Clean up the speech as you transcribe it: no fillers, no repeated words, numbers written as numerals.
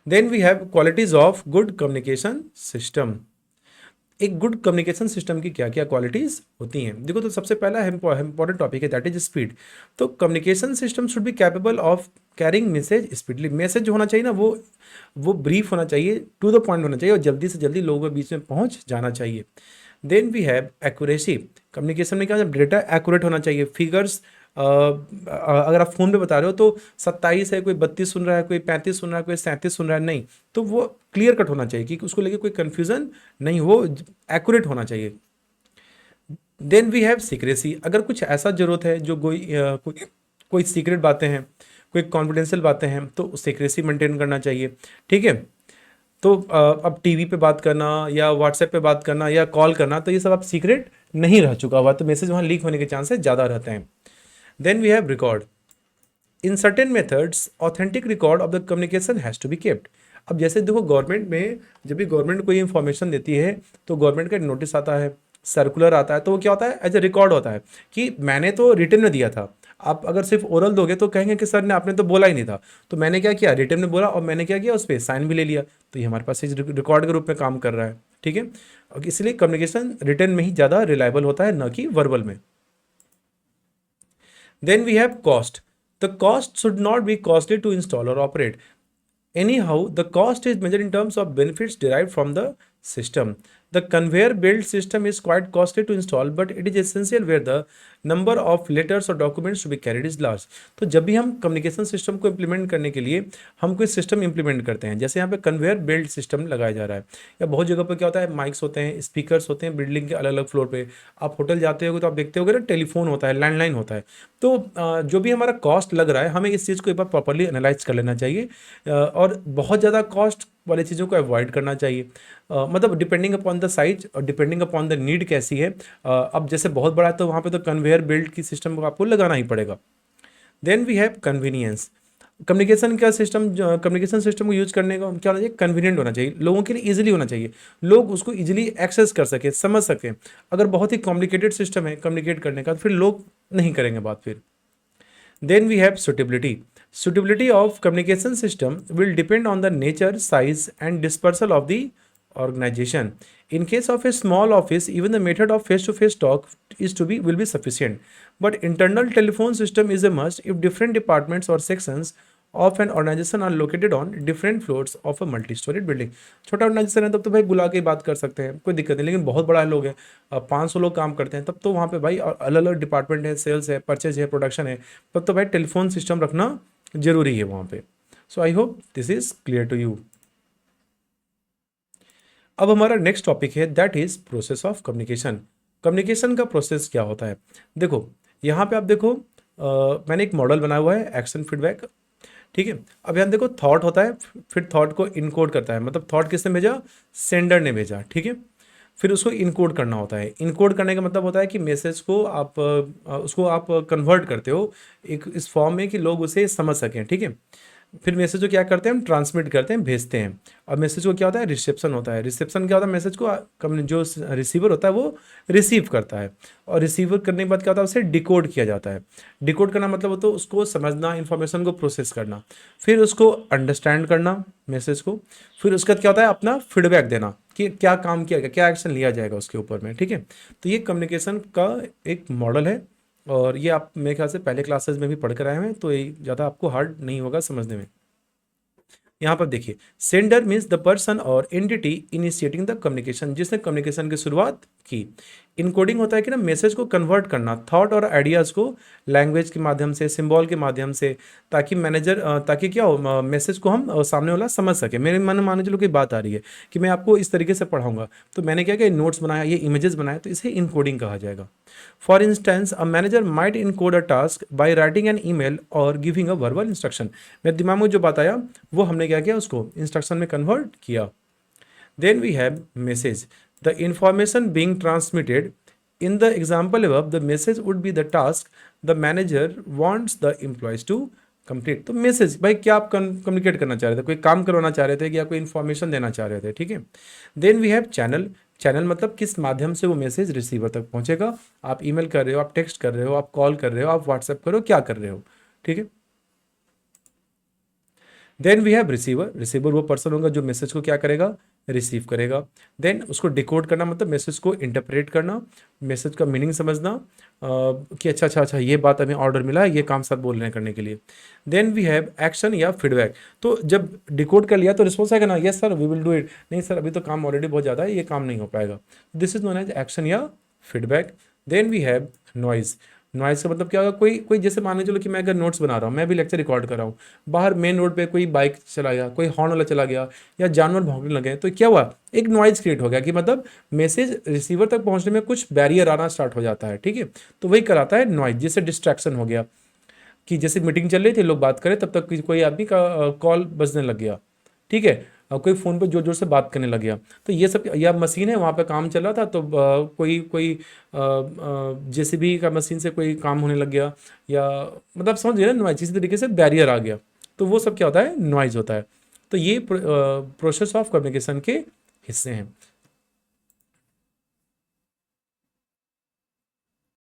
Then we have qualities of good communication system. एक good communication system की क्या क्या क्वालिटीज होती हैं, देखो तो सबसे पहला इंपॉर्टेंट टॉपिक है दैट इज स्पीड। तो communication system should be capable of carrying message speedly. Message जो होना चाहिए ना वो ब्रीफ होना चाहिए, टू द पॉइंट होना चाहिए और जल्दी से जल्दी लोगों के बीच में पहुंच जाना चाहिए। Then we have accuracy. Communication में क्या डेटा एक्यूरेट होना चाहिए। फिगर्स अगर आप फ़ोन पे बता रहे हो तो 27 है, कोई 32 सुन रहा है, कोई 35 सुन रहा है, कोई 37 सुन रहा है, नहीं। तो वो क्लियर कट होना चाहिए कि उसको लेके कोई कन्फ्यूज़न नहीं हो, एक्यूरेट होना चाहिए। Then we have secrecy. अगर कुछ ऐसा ज़रूरत है जो कोई सीक्रेट बातें हैं, कोई कॉन्फिडेंशियल बातें हैं, तो सीक्रेसी मेंटेन करना चाहिए। ठीक है। तो अब टीवी पे बात करना या व्हाट्सएप पे बात करना या कॉल करना, तो ये सब अब सीक्रेट नहीं रह चुका हुआ, तो मैसेज वहाँ लीक होने के चांसेस ज़्यादा रहते हैं। Then we have record. In certain methods authentic record of the communication has to be kept. अब जैसे देखो गवर्नमेंट में जब भी गवर्नमेंट कोई इन्फॉर्मेशन देती है तो गवर्नमेंट का नोटिस आता है, सर्कुलर आता है, तो वो क्या होता है, एज ए रिकॉर्ड होता है कि मैंने तो रिटर्न में दिया था। आप अगर सिर्फ ओरल दोगे तो कहेंगे कि सर ने आपने तो बोला ही नहीं था, तो मैंने क्या किया, रिटर्न में बोला और मैंने क्या किया, उस पर साइन भी ले लिया, तो ये हमारे पास रिकॉर्ड के रूप में काम कर रहा है। ठीक है। और इसलिए कम्युनिकेशन रिटर्न में ही ज़्यादा रिलायबल होता है, न कि वर्बल में। Then we have cost. The cost should not be costly to install or operate. Anyhow, the cost is measured in terms of benefits derived from the system. The conveyor belt system is quite costly to install, but it is essential where the number of letters or documents to be carried is large. तो जब भी हम communication system को implement करने के लिए हम कोई सिस्टम इम्प्लीमेंट करते हैं, जैसे यहाँ पे कन्वेयर बेल्ट सिस्टम लगाया जा रहा है, या बहुत जगह पर क्या होता है, माइक्स होते हैं, स्पीकर्स होते हैं बिल्डिंग के अलग अलग फ्लोर पे। आप होटल जाते होगे तो आप देखते होगे ना, टेलीफोन होता है, लैंडलाइन होता है। तो जो भी हमारा कॉस्ट लग रहा है, हमें इस चीज़ को एक बार प्रॉपरली एनालाइज कर लेना चाहिए, और बहुत ज़्यादा कॉस्ट वाली चीज़ों को अवॉइड करना चाहिए। मतलब डिपेंडिंग अपॉन द साइज और डिपेंडिंग अपॉन द नीड कैसी है। अब जैसे बहुत बड़ा है तो वहाँ पे तो कन्वेयर बेल्ट की सिस्टम को आपको लगाना ही पड़ेगा। Then we have convenience. Communication system को यूज करने का क्या होना चाहिए, कन्वीनियंट होना चाहिए, लोगों के लिए ईजिली होना चाहिए, लोग उसको ईजिली एक्सेस कर सके, समझ सकें। अगर बहुत ही कॉम्प्लिकेटेड सिस्टम है कम्युनिकेट करने का, तो फिर लोग नहीं करेंगे बात फिर। Then we have suitability. Suitability of communication system will depend on the nature, size, and dispersal of the organization. In case of a small office, even the method of face-to-face talk will be sufficient. But internal telephone system is a must if different departments or sections of an organization are located on different floors of a multi-storied building. छोटा organisation है तब तो भाई बुला के ही बात कर सकते हैं, कोई दिक्कत नहीं। लेकिन बहुत बड़ा लोग है, 500 लोग काम करते हैं, तब तो वहाँ पे भाई अलग अलग डिपार्टमेंट है, सेल्स है, परचेज है, प्रोडक्शन है, तब तो भाई टेलीफोन सिस्टम रखना जरूरी है वहाँ पे। So I hope this is clear to you. अब हमारा नेक्स्ट टॉपिक है that is process of communication. Communication का प्रोसेस क्या होता है, देखो यहाँ पे आप देखो, मैंने एक मॉडल बनाया हुआ है एक्शन फीडबैक। ठीक है। अब यहाँ देखो थॉट होता है, फिर थॉट को इनकोड करता है, मतलब थॉट किसने भेजा, सेंडर ने भेजा। ठीक है। फिर उसको इनकोड करना होता है। इनकोड करने का मतलब होता है कि मैसेज को आप उसको आप कन्वर्ट करते हो एक इस फॉर्म में कि लोग उसे समझ सकें। ठीक है। फिर मैसेज को क्या करते हैं, हम ट्रांसमिट करते हैं, भेजते हैं। और मैसेज को क्या होता है, रिसेप्शन होता है। रिसेप्शन क्या होता है, मैसेज को जो रिसीवर होता है वो रिसीव करता है, और रिसीवर करने के बाद क्या होता है, उसे डिकोड किया जाता है। डिकोड करना मतलब हो तो उसको समझना, इन्फॉर्मेशन को प्रोसेस करना, फिर उसको अंडरस्टैंड करना मैसेज को, फिर उसके बाद क्या होता है, अपना फीडबैक देना कि क्या काम किया गया, क्या एक्शन लिया जाएगा उसके ऊपर में। ठीक है। तो ये कम्युनिकेशन का एक मॉडल है, और ये आप मेरे ख्याल से पहले क्लासेस में भी पढ़ कर आए हैं, तो ये ज़्यादा आपको हार्ड नहीं होगा समझने में। यहाँ पर देखिए, सेंडर मीन्स द पर्सन और एंटिटी इनिशिएटिंग द कम्युनिकेशन, जिसने कम्युनिकेशन की शुरुआत की। इनकोडिंग होता है कि ना मैसेज को कन्वर्ट करना, थॉट और आइडियाज़ को लैंग्वेज के माध्यम से, सिंबल के माध्यम से, ताकि क्या हो, मैसेज को हम सामने वाला समझ सके। मेरे मन में मान चलो कोई बात आ रही है कि मैं आपको इस तरीके से पढ़ाऊंगा, तो मैंने क्या किया, नोट्स बनाया, ये इमेजेस बनाए, तो इसे इनकोडिंग कहा जाएगा। For instance a manager might encode a task by writing an email और गिविंग अ वर्बल इंस्ट्रक्शन। मेरे दिमाग में जो बात आया वो हमने क्या किया, उसको इंस्ट्रक्शन में कन्वर्ट किया। Then we have message. The information being transmitted. In the example above, the message would be the task the manager wants the employees to complete. तो मैसेज भाई क्या आप कम्युनिकेट करना चाह रहे थे, कोई काम करवाना चाह रहे थे या कोई इन्फॉर्मेशन देना चाह रहे थे। ठीक है। Then we have channel. Channel मतलब किस माध्यम से वो मैसेज रिसीवर तक पहुंचेगा। आप ईमेल कर रहे हो, आप टेक्स्ट कर रहे हो, आप कॉल कर रहे हो, आप व्हाट्सएप कर रहे हो, क्या कर रहे हो। ठीक है। Then we have receiver, receiver वो पर्सन होगा जो मैसेज को क्या करेगा, रिसीव करेगा। देन उसको डिकोड करना मतलब मैसेज को इंटरप्रेट करना, मैसेज का मीनिंग समझना, कि अच्छा अच्छा अच्छा ये बात हमें ऑर्डर मिला है, ये काम सर बोल रहे हैं करने के लिए। देन वी हैव एक्शन या फीडबैक, तो जब डिकोड कर लिया तो रिस्पॉन्स आएगा ना, yes sir we will do it, नहीं सर अभी तो काम ऑलरेडी बहुत ज़्यादा है, ये काम नहीं हो पाएगा। This is known as action या feedback. Then we have noise, noise का मतलब क्या होगा, कोई कोई जैसे मान लीजिए चलो कि मैं अगर नोट्स बना रहा हूँ, मैं भी लेक्चर रिकॉर्ड कर रहा हूँ, बाहर मेन रोड पे कोई बाइक चला गया, कोई हॉर्न वाला चला गया, या जानवर भौंकने लगे, तो क्या हुआ, एक नॉइज क्रिएट हो गया कि मतलब मैसेज रिसीवर तक पहुंचने में कुछ बैरियर आना स्टार्ट हो जाता है, ठीक है। तो वही कराता है नॉइज, जिससे डिस्ट्रैक्शन हो गया, कि जैसे मीटिंग चल रही थी, लोग बात करें, तब तक कोई आदमी का कॉल बजने लग गया, ठीक है, कोई फ़ोन पे जोर जोर से बात करने लग गया, तो ये सब, या मशीन है वहाँ पे काम चल रहा था, तो कोई कोई जेसीबी का मशीन से कोई काम होने लग गया, या मतलब समझ गए ना नॉइज, इसी तरीके से बैरियर आ गया, तो वो सब क्या होता है, नॉइज होता है। तो ये प्रोसेस ऑफ कम्युनिकेशन के हिस्से हैं।